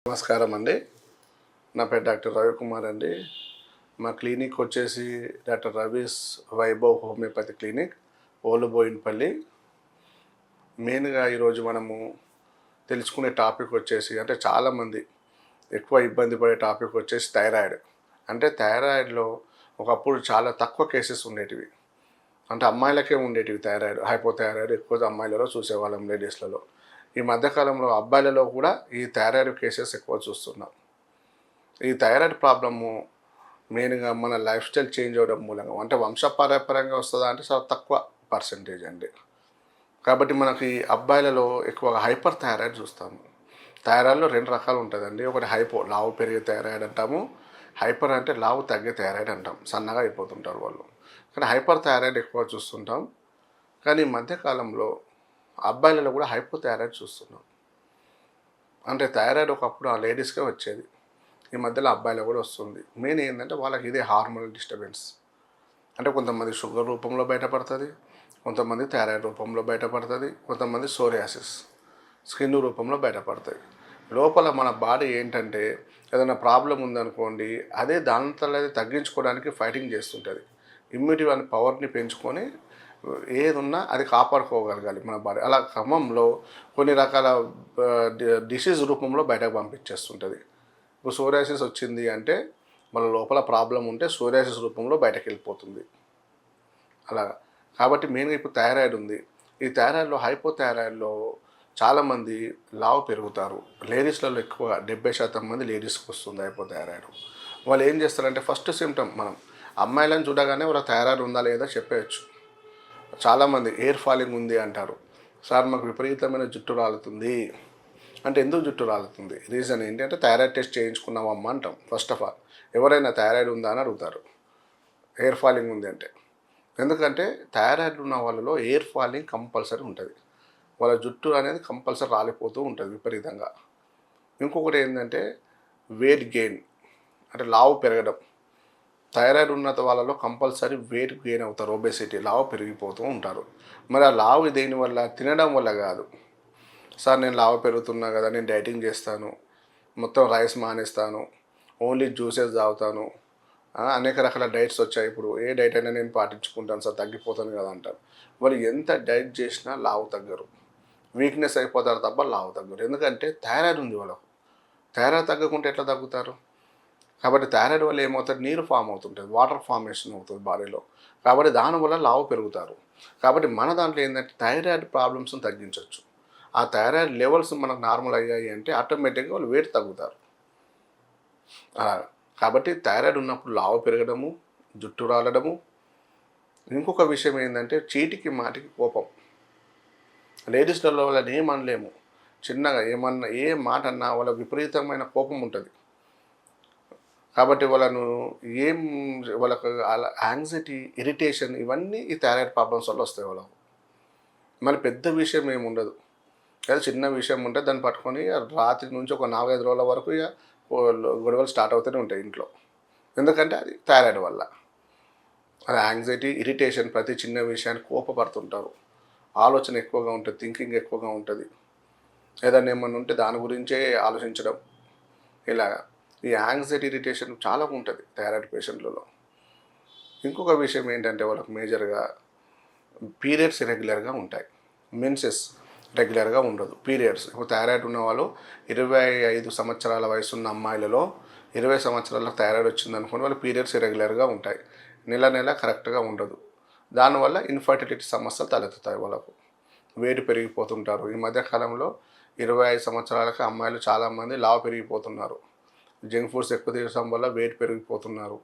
నమస్కారం అండి. నా పేరు డాక్టర్ రవికుమార్ అండి. మా క్లినిక్ వచ్చేసి doctor Ravi's Vaibhav homeopathy clinic, Oluboinapalli. మెయిన్గా ఈరోజు మనము తెలుసుకునే టాపిక్ వచ్చేసి అంటే చాలామంది ఎక్కువ ఇబ్బంది పడే టాపిక్ వచ్చేసి థైరాయిడ్. అంటే థైరాయిడ్లో ఒకప్పుడు చాలా తక్కువ కేసెస్ ఉండేటివి. అంటే అమ్మాయిలకే ఉండేటివి థైరాయిడ్, హైపోథైరాయిడ్ ఎక్కువ అమ్మాయిలలో చూసేవాళ్ళం, లేడీస్లలో. ఈ మధ్యకాలంలో అబ్బాయిలలో కూడా ఈ థైరాయిడ్ కేసెస్ ఎక్కువ చూస్తున్నాం. ఈ థైరాయిడ్ ప్రాబ్లము మెయిన్గా మన లైఫ్ స్టైల్ చేంజ్ అవ్వడం మూలంగా, అంటే వంశపారంపర్యంగా వస్తుందా అంటే చాలా తక్కువ పర్సంటేజ్ అండి. కాబట్టి మనకి అబ్బాయిలలో ఎక్కువగా హైపర్ థైరాయిడ్ చూస్తాము. థైరాయిడ్లో రెండు రకాలు ఉంటుందండి. ఒకటి హైపో, లావు పెరిగే థైరాయిడ్ అంటాము. హైపర్ అంటే లావు తగ్గే థైరాయిడ్ అంటాం, సన్నగా అయిపోతుంటారు వాళ్ళు. కానీ హైపర్ థైరాయిడ్ ఎక్కువ చూస్తుంటాం. కానీ ఈ మధ్యకాలంలో అబ్బాయిలలో కూడా హైపోథైరాయిడ్ చూస్తున్నాం. అంటే థైరాయిడ్ ఒకప్పుడు ఆ లేడీస్కే వచ్చేది, ఈ మధ్యలో అబ్బాయిలో కూడా వస్తుంది. మెయిన్ ఏంటంటే వాళ్ళకి ఇదే హార్మోనల్ డిస్టర్బెన్స్. అంటే కొంతమంది షుగర్ రూపంలో బయటపడుతుంది, కొంతమంది థైరాయిడ్ రూపంలో బయటపడుతుంది, కొంతమంది సోరియాసిస్ స్కిన్ రూపంలో బయటపడుతుంది. లోపల మన బాడీ ఏంటంటే ఏదైనా ప్రాబ్లం ఉందనుకోండి, అదే దాంతో తగ్గించుకోవడానికి ఫైటింగ్ చేస్తుంటుంది. ఇమ్యూనిటీ అనే పవర్ని పెంచుకొని ఏది ఉన్నా అది కాపాడుకోగలగాలి మన బాడీ. అలా క్రమంలో కొన్ని రకాల డిసీజ్ రూపంలో బయటకు పంపించేస్తుంటుంది. ఇప్పుడు సోరియాసిస్ వచ్చింది అంటే మన లోపల ప్రాబ్లం ఉంటే సోరియాసిస్ రూపంలో బయటకు వెళ్ళిపోతుంది. అలాగా కాబట్టి మెయిన్గా ఇప్పుడు థైరాయిడ్ ఉంది. ఈ థైరాయిడ్లో హైపోథైరాయిడ్లో చాలామంది లావు పెరుగుతారు. లేడీస్లలో ఎక్కువ 70% మంది లేడీస్కి వస్తుంది హైపోథైరాయిడ్. వాళ్ళు ఏం చేస్తారంటే ఫస్ట్ సిమ్టమ్, మనం అమ్మాయిలను చూడగానే వాళ్ళ థైరాయిడ్ ఉందా లేదా చెప్పేయచ్చు. చాలామంది ఎయిర్ ఫాలింగ్ ఉంది అంటారు. సార్ మాకు విపరీతమైన జుట్టు రాలుతుంది అంటే, ఎందుకు జుట్టు రాలుతుంది, రీజన్ ఏంటి అంటే థైరాయిడ్ టెస్ట్ చేయించుకున్నామమ్మా అంటాం. ఫస్ట్ ఆఫ్ ఆల్ ఎవరైనా థైరాయిడ్ ఉందా అని అడుగుతారు, ఎయిర్ ఫాలింగ్ ఉంది అంటే. ఎందుకంటే థైరాయిడ్ ఉన్న వాళ్ళలో ఎయిర్ ఫాలింగ్ కంపల్సరీ ఉంటుంది. వాళ్ళ జుట్టు అనేది కంపల్సరీ రాలిపోతూ ఉంటుంది విపరీతంగా. ఇంకొకటి ఏంటంటే వెయిట్ గెయిన్, అంటే లావు పెరగడం. థైరాయిడ్ ఉన్నత వాళ్ళలో కంపల్సరీ వెయిట్ గెయిన్ అవుతారు, ఒబెసిటీ, లావు పెరిగిపోతూ ఉంటారు. మరి ఆ లావు దేనివల్ల? తినడం వల్ల కాదు. సార్ నేను లావు పెరుగుతున్నా కదా, నేను డైటింగ్ చేస్తాను, మొత్తం రైస్ మానేస్తాను, ఓన్లీ జ్యూసెస్ తాగుతాను, అనేక రకాల డైట్స్ వచ్చాయి, ఇప్పుడు ఏ డైట్ అయినా నేను పాటించుకుంటాను సార్ తగ్గిపోతాను కదా అంటారు. వాళ్ళు ఎంత డైట్ చేసినా లావు తగ్గరు, వీక్నెస్ అయిపోతారు తప్ప లావు తగ్గరు. ఎందుకంటే థైరాయిడ్ ఉంది వాళ్ళకు. థైరాయిడ్ తగ్గకుంటే ఎట్లా తగ్గుతారు? కాబట్టి థైరాయిడ్ వల్ల ఏమవుతుంది, నీరు ఫామ్ అవుతుంటుంది, వాటర్ ఫార్మేషన్ అవుతుంది బాడీలో. కాబట్టి దానివల్ల లావు పెరుగుతారు. కాబట్టి మన దాంట్లో ఏంటంటే థైరాయిడ్ ప్రాబ్లమ్స్ని తగ్గించవచ్చు. ఆ థైరాయిడ్ లెవెల్స్ మనకు నార్మల్ అయ్యాయి అంటే ఆటోమేటిక్గా వాళ్ళు వెయిట్ తగ్గుతారు. అలాగా కాబట్టి థైరాయిడ్ ఉన్నప్పుడు లావు పెరగడము, జుట్టు రాలడము. ఇంకొక విషయం ఏంటంటే చీటికి మాటికి కోపం. లేడీస్లలో వాళ్ళని ఏమనలేము, చిన్నగా ఏమన్నా ఏ మాట అన్నా వాళ్ళ విపరీతమైన కోపం ఉంటుంది. కాబట్టి వాళ్ళకు యాంగ్జైటీ, ఇరిటేషన్, ఇవన్నీ ఈ థైరాయిడ్ ప్రాబ్లమ్స్ వల్ల వస్తాయి వాళ్ళకు. మళ్ళీ పెద్ద విషయం ఏమి ఉండదు, ఏదో చిన్న విషయం ఉంటే దాన్ని పట్టుకొని రాత్రి నుంచి ఒక 4-5 రోజుల వరకు ఇక గొడవలు స్టార్ట్ అవుతూనే ఉంటాయి ఇంట్లో. ఎందుకంటే అది థైరాయిడ్ వల్ల. అది యాంగ్జైటీ, ఇరిటేషన్, ప్రతి చిన్న విషయానికి కోపపడుతుంటారు, ఆలోచన ఎక్కువగా ఉంటుంది, థింకింగ్ ఎక్కువగా ఉంటుంది, ఏదైనా ఏమన్నా ఉంటే దాని గురించే ఆలోచించడం. ఇలాగా ఈ యాంగ్జైటీ, ఇరిటేషన్ చాలా ఉంటుంది థైరాయిడ్ పేషెంట్లలో. ఇంకొక విషయం ఏంటంటే వాళ్ళకి మేజర్గా పీరియడ్స్ ఇరెగ్యులర్గా ఉంటాయి, మెన్సెస్ రెగ్యులర్గా ఉండదు, పీరియడ్స్. ఇప్పుడు థైరాయిడ్ ఉన్న వాళ్ళు 25 సంవత్సరాల వయసు ఉన్న అమ్మాయిలలో 20 సంవత్సరాలకు థైరాయిడ్ వచ్చిందనుకోండి, వాళ్ళు పీరియడ్స్ ఇరెగ్యులర్గా ఉంటాయి, నెల కరెక్ట్గా ఉండదు. దానివల్ల ఇన్ఫర్టిలిటీ సమస్యలు తలెత్తుతాయి వాళ్ళకు. వేడి పెరిగిపోతుంటారు. ఈ మధ్యకాలంలో 25 సంవత్సరాలకి అమ్మాయిలు చాలామంది లావు పెరిగిపోతున్నారు. జంక్ ఫుడ్స్ ఎక్కువ తీసుకోవడం వల్ల వెయిట్ పెరిగిపోతున్నారు.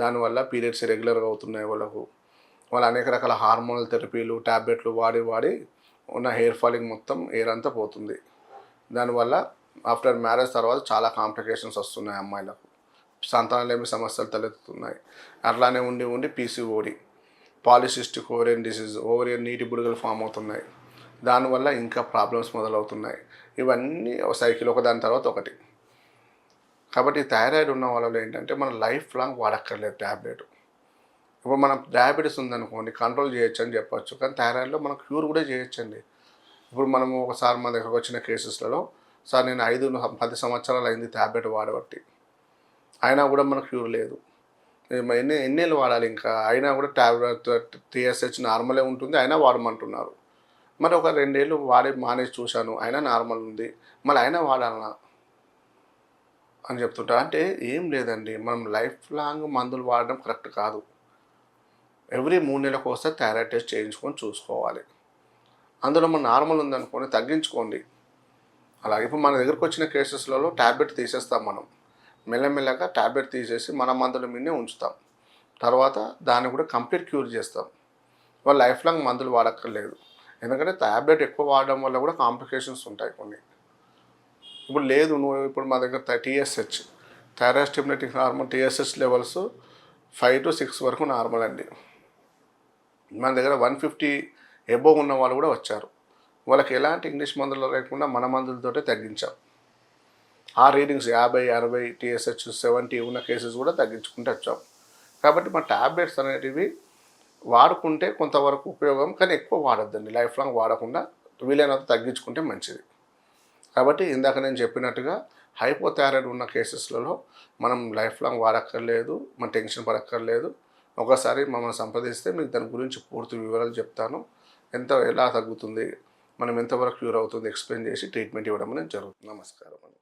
దానివల్ల పీరియడ్స్ రెగ్యులర్గా అవుతున్నాయి వాళ్ళకు. వాళ్ళు అనేక రకాల హార్మోనల్ థెరపీలు, ట్యాబ్లెట్లు వాడి ఉన్న హెయిర్ ఫాలింగ్ మొత్తం ఎయిర్ అంతా పోతుంది. దానివల్ల ఆఫ్టర్ మ్యారేజ్ తర్వాత చాలా కాంప్లికేషన్స్ వస్తున్నాయి అమ్మాయిలకు. సంతానలేమి సమస్యలు తలెత్తుతున్నాయి. అట్లానే ఉండి PCOD, polycystic ovarian disease, ovarian నీటి బుడగలు ఫామ్ అవుతున్నాయి. దానివల్ల ఇంకా ప్రాబ్లమ్స్ మొదలవుతున్నాయి. ఇవన్నీ సైకిల్ ఒకదాని తర్వాత ఒకటి. కాబట్టి థైరాయిడ్ ఉన్న వాళ్ళలో ఏంటంటే మనం లైఫ్ లాంగ్ వాడక్కర్లేదు ట్యాబ్లెట్. ఇప్పుడు మనం డయాబెటీస్ ఉందనుకోండి, కంట్రోల్ చేయొచ్చు అని చెప్పొచ్చు, కానీ థైరాయిడ్లో మనం క్యూర్ కూడా చేయొచ్చండి. ఇప్పుడు మనము ఒకసారి మన దగ్గరకు వచ్చిన కేసెస్లలో సార్ నేను 10 సంవత్సరాలు అయింది ట్యాబ్లెట్ వాడబట్టి, అయినా కూడా మనకు క్యూర్ లేదు. ఎన్నేళ్ళు వాడాలి ఇంకా? అయినా కూడా ట్యాబ్లెట్ టీఎస్హెచ్ నార్మలే ఉంటుంది, అయినా వాడమంటున్నారు. మరి ఒక 2 ఏళ్ళు వాడి మానేసి చూశాను, అయినా నార్మల్ ఉంది, మళ్ళీ అయినా వాడాలనా అని చెప్తుంటా. అంటే ఏం లేదండి, మనం లైఫ్ లాంగ్ మందులు వాడడం కరెక్ట్ కాదు. ఎవ్రీ 3 నెలలకు ఒకసారి థైరాయిడ్ టెస్ట్ చేయించుకొని చూసుకోవాలి. అందులో మన నార్మల్ ఉందనుకోండి తగ్గించుకోండి. అలాగే ఇప్పుడు మన దగ్గరకు వచ్చిన కేసెస్లలో ట్యాబ్లెట్ తీసేస్తాం మనం. మెల్లమెల్లగా ట్యాబ్లెట్ తీసేసి మన మందుల మీదనే ఉంచుతాం. తర్వాత దాన్ని కూడా కంప్లీట్ క్యూర్ చేస్తాం. వాళ్ళు లైఫ్ లాంగ్ మందులు వాడక్కర్లేదు. ఎందుకంటే ట్యాబ్లెట్ ఎక్కువ వాడడం వల్ల కూడా కాంప్లికేషన్స్ ఉంటాయి కొన్ని. ఇప్పుడు లేదు, నువ్వు ఇప్పుడు మా దగ్గర TSH, thyroid stimulating hormone TSH levels 5 to 6 వరకు నార్మల్ అండి. మన దగ్గర 150 ఎబోవ్ ఉన్న వాళ్ళు కూడా వచ్చారు. వాళ్ళకి ఎలాంటి ఇంగ్లీష్ మందులు లేకుండా మన మందులతోటే తగ్గించాం. ఆ రీడింగ్స్ 50, 60, టీఎస్హెచ్ 70 ఉన్న కేసెస్ కూడా తగ్గించుకుంటూ వచ్చాం. కాబట్టి మన ట్యాబ్లెట్స్ అనేటివి వాడుకుంటే కొంతవరకు ఉపయోగం, కానీ ఎక్కువ వాడొద్దండి. లైఫ్ లాంగ్ వాడకుండా వీలైనంత తగ్గించుకుంటే మంచిది. కాబట్టి ఇందాక నేను చెప్పినట్టుగా హైపోథైరాయిడ్ ఉన్న కేసెస్లలో మనం లైఫ్ లాంగ్ వాడక్కర్లేదు, మనం టెన్షన్ పడక్కర్లేదు. ఒకసారి మమ్మల్ని సంప్రదిస్తే మీకు దాని గురించి పూర్తి వివరాలు చెప్తాను. ఎలా తగ్గుతుంది, మనం ఎంతవరకు క్యూర్ అవుతుంది ఎక్స్ప్లెయిన్ చేసి ట్రీట్మెంట్ ఇవ్వడం అనేది జరుగుతుంది. నమస్కారం అండి.